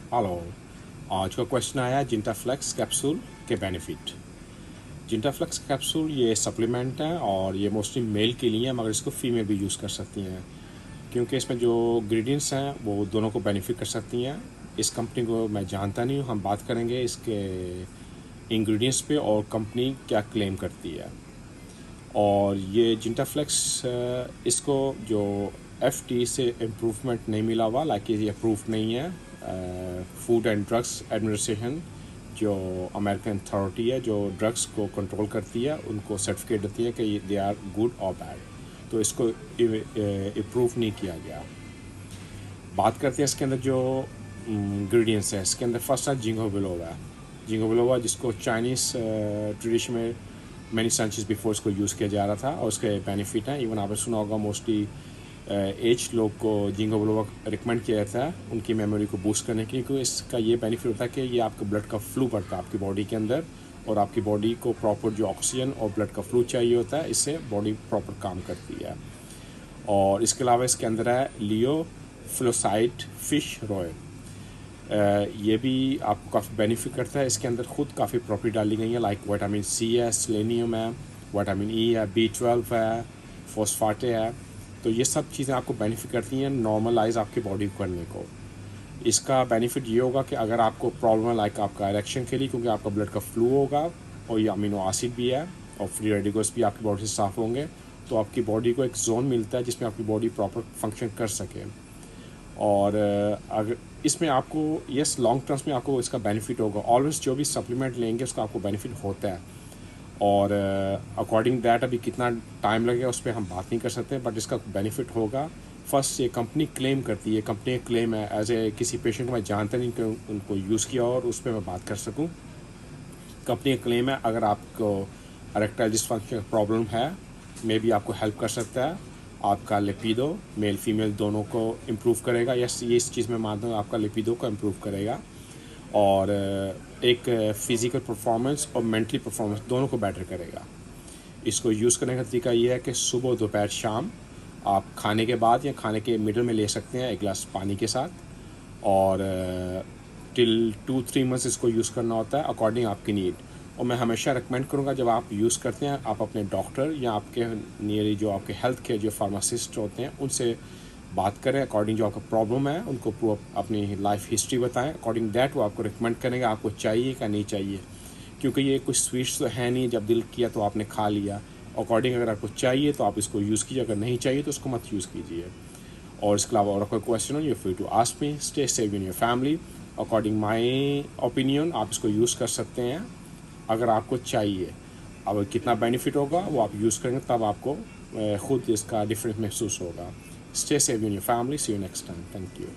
Hello. आज का question आया जिंटाफ्लेक्स कैप्सूल के बेनिफिट। जिंटाफ्लेक्स कैप्सूल ये सप्लीमेंट है और ये मोस्टली मेल के लिए है, मगर इसको फीमेल भी यूज़ कर सकती हैं क्योंकि इसमें जो इंग्रेडिएंट्स हैं वो दोनों को बेनिफिट कर सकती हैं। इस कंपनी को मैं जानता नहीं हूँ, हम बात करेंगे इसके इंग्रेडिएंट्स पे और कंपनी क्या क्लेम करती है। और ये जिंटाफ्लेक्स इसको जो एफटी से इम्प्रूवमेंट नहीं मिला हुआ, लाइक ये अप्रूव नहीं है। फूड एंड ड्रग्स एडमिनिस्ट्रेशन जो अमेरिकन अथॉरिटी है जो ड्रग्स को कंट्रोल करती है, उनको सर्टिफिकेट देती है कि दे आर गुड और बैड, तो इसको इम्प्रूव नहीं किया गया। बात करते हैं इसके अंदर जो इंग्रेडिएंट्स हैं। इसके अंदर फर्स्ट है जिंगो बिलोवा। जिंगो बिलोवा जिसको चाइनीज़ ट्रेडिशन में मैनी सेंचुरीज बिफोर इसको यूज़ किया जा रहा था और उसके बेनिफिट हैं। इवन आपने सुना होगा मोस्टली एज लोग को जिंगो बिलोवा रिकमेंड किया जाता है उनकी मेमोरी को बूस्ट करने के लिए, क्योंकि इसका ये बेनिफिट होता है कि ये आपके ब्लड का फ्लू बढ़ता है आपकी बॉडी के अंदर, और आपकी बॉडी को प्रॉपर जो ऑक्सीजन और ब्लड का फ्लू चाहिए होता है, इससे बॉडी प्रॉपर काम करती है। और इसके अलावा इसके अंदर है लियो फ्लोसाइट फिश रॉयल। ये भी आपको काफ़ी बेनिफिट करता है। इसके अंदर खुद काफ़ी प्रॉपर्टी डाली गई है, लाइक विटामिन सी है, सेलेनियम है, विटामिन ई है, B12 है, फॉस्फाटे है। तो ये सब चीज़ें आपको बेनिफिट करती हैं नॉर्मलाइज आपकी बॉडी को करने को। इसका बेनिफिट ये होगा कि अगर आपको प्रॉब्लम है लाइक आपका इरेक्शन के लिए, क्योंकि आपका ब्लड का फ्लू होगा और ये अमीनो एसिड भी है और फ्री रेडिकल्स भी आपकी बॉडी से साफ़ होंगे, तो आपकी बॉडी को एक जोन मिलता है जिसमें आपकी बॉडी प्रॉपर फंक्शन कर सके। और अगर इसमें आपको यस लॉन्ग टर्म्स में आपको इसका बेनिफिट होगा। ऑलवेज जो भी सप्लीमेंट लेंगे उसका आपको बेनिफिट होता है, और अकॉर्डिंग दैट अभी कितना टाइम लगेगा उस पर हम बात नहीं कर सकते, बट इसका बेनिफिट होगा। फर्स्ट ये कंपनी क्लेम करती है, कंपनी क्लेम है। एज ए किसी पेशेंट को मैं जानता नहीं कि उनको यूज़ किया और उस पर मैं बात कर सकूँ। कंपनी का क्लेम है अगर आपको इरेक्टाइल डिसफंक्शन प्रॉब्लम है, मे भी आपको हेल्प कर सकता है। आपका लिपिडो मेल फीमेल दोनों को इम्प्रूव करेगा। यस, ये इस चीज़ में मानता हूँ, आपका लिपिडो को इम्प्रूव करेगा और एक फ़िज़िकल परफॉर्मेंस और मेंटली परफॉर्मेंस दोनों को बेटर करेगा। इसको यूज़ करने का तरीका ये है कि सुबह दोपहर शाम आप खाने के बाद या खाने के मिडल में ले सकते हैं, एक गिलास पानी के साथ। और टिल 2-3 मंथ्स इसको यूज़ करना होता है अकॉर्डिंग आपकी नीड। और मैं हमेशा रिकमेंड करूँगा जब आप यूज़ करते हैं आप अपने डॉक्टर या आपके नियर जो आपके हेल्थ केयर जो फार्मासिस्ट होते हैं उनसे बात करें। अकॉर्डिंग जो आपका प्रॉब्लम है उनको अपनी लाइफ हिस्ट्री बताएं, अकॉर्डिंग दैट वो आपको रिकमेंड करेंगे आपको चाहिए क्या नहीं चाहिए। क्योंकि ये कुछ स्वीट्स तो है नहीं, जब दिल किया तो आपने खा लिया। अकॉर्डिंग अगर आपको चाहिए तो आप इसको यूज़ कीजिए, अगर नहीं चाहिए तो उसको मत यूज़ कीजिए। और इसके अलावा और कोई क्वेश्चन हो, you free to ask me. Stay safe in your family. According my opinion आप इसको यूज़ कर सकते हैं अगर आपको चाहिए। अब कितना बेनिफिट होगा वो आप यूज़ करेंगे तब आपको खुद इसका डिफरेंस महसूस होगा। Stay safe in your family. See you next time. Thank you.